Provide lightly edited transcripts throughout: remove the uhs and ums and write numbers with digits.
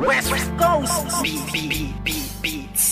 West Coast Beats.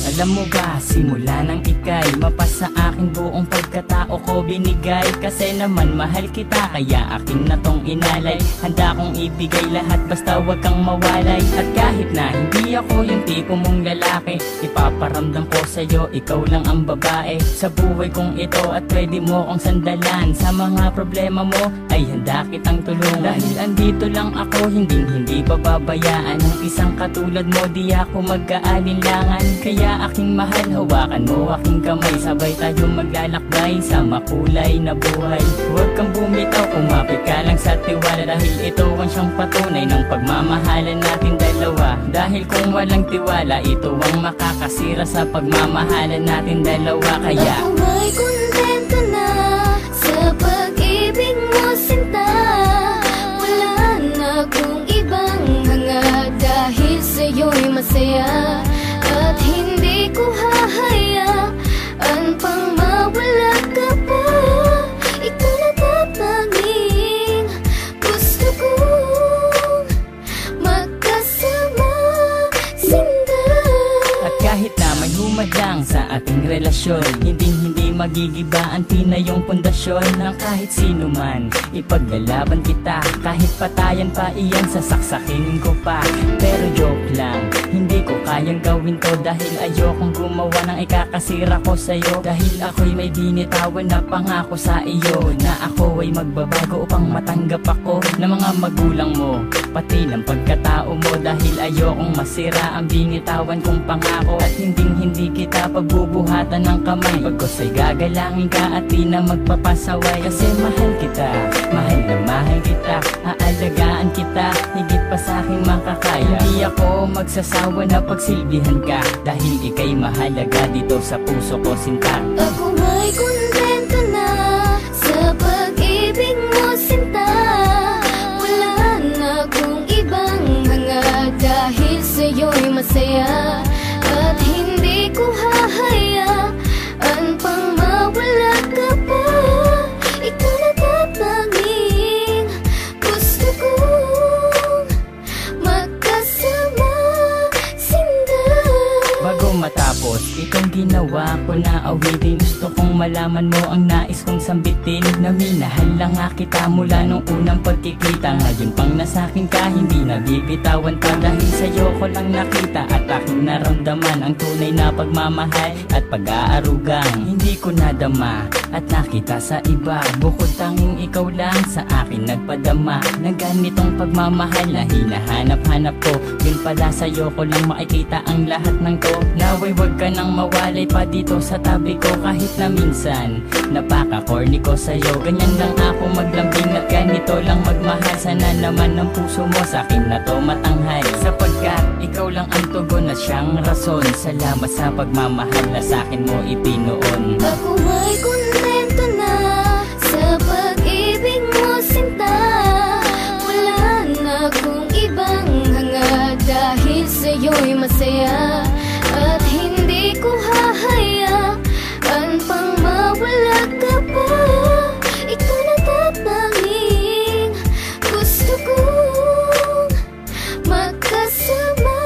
Alam mo ba, simula nang ika'y mapasa akin buong pagkatao ko binigay. Kasi naman mahal kita, kaya akin na tong inalay. Handa kong ibigay lahat basta wag kang mawalay. At kahit na hindi ako yung tipo mong lalaki, ipaparamdam ko sa'yo, ikaw lang ang babae sa buhay kong ito at pwede mo kong sandalan. Sa mga problema mo ay handa kitang tulungan. Dahil andito lang ako, hindi pababayaan ang isang katulad mo, di ako mag-aalinlangan. Kaya aking mahal, hawakan mo aking kamay, sabay tayo maglalakbay sa makulay na buhay. Huwag kang bumitaw, kumapit ka lang sa tiwala, dahil ito ang siyang patunay ng pagmamahalan natin dalawa. Dahil kung walang tiwala, ito ang makakasira sa pagmamahalan natin dalawa. Kaya ako may kontento na sa pag-ibig mo, sinta. Wala na akong ibang hanga, dahil sa'yo'y masaya. At hindi ko hahayaan pang mawala ka pa. Ikaw na tatanging gusto kong magkasama, sinta. at kahit na may humadlang sa ating relasyon, hindi magigiba ang tinayong pundasyon ng kahit sino man. Ipaglalaban kita, kahit patayan pa iyan, sasaksakin ko pa. Pero joke lang, hindi ko kayang gawin to, dahil ayokong gumawa ng ikakasira ko sa'yo. Dahil ako'y may binitawan na pangako sa iyo, na ako ay magbabago upang matanggap ako ng mga magulang mo, pati ng pagkatao mo. Dahil ayokong masira ang binitawan kong pangako, at hindi kita pagbubuhatan ng kamay. Pagkos ay gagalangin ka at di na magpapasaway. Kasi mahal kita, mahal na mahal kita, aalagaan kita higit pa sa aking makakaya. Hindi ako magsasawa na pagsilbihan ka, dahil ika'y mahalaga dito sa puso ko, sinta. Ako may kontento na sa pag-ibig mo, sinta. Wala na akong ibang hanga, dahil sa'yo'y masaya. At hindi ko hahayaan pang mawala ka pa. Ikaw na tatanging gusto kong magkasama, sinta. Bago matapos itong ginawa ko na awitin, gusto kong malaman mo ang nais kong sambitin, na minahal lang nga kita mula nung unang pagkikita. Ngayon pang nasakin ka, hindi nabibitawan pa, dahil sa'yo ko lang nakita at aking naramdaman ang tunay na pagmamahal at pag-aarugang hindi ko nadama at nakita sa iba. Bukod tanging ikaw lang sa akin nagpadama ng ganitong pagmamahal na hinahanap-hanap ko. Yun pala, sa'yo ko lang makikita ang lahat ng to. Naway wag ka nang mawalay pa dito sa tabi ko, kahit na minsan napaka-corny ko sa'yo. Ganyan lang ako maglambing at ganito lang magmahal. Sana naman ang puso mo sa'kin na to matanghal, sapagkat ikaw lang ang tugon at siyang rason. Salamat sa pagmamahal na sa'kin mo ipinoon. Ako may kontento na sa pag-ibig mo, sinta. Wala na akong ibang hanga, dahil sa'yo'y masaya. At hindi ko hahayaan pang mawala ka pa. Ikaw na tatanging gusto kong magkasama,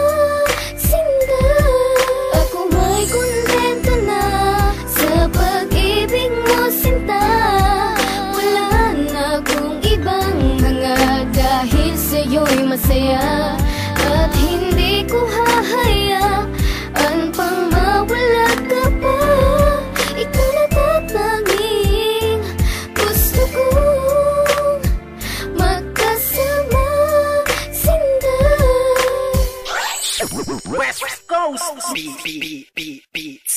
sinta. Ako may kontento na sa pag-ibig mo, sinta. Wala na akong ibang hanga, dahil sa'yo'y masaya. At hindi ko hahayaan pang mawala ka pa. Ikaw na tatanging gusto kong magkasama, sinta. West Coast Beats.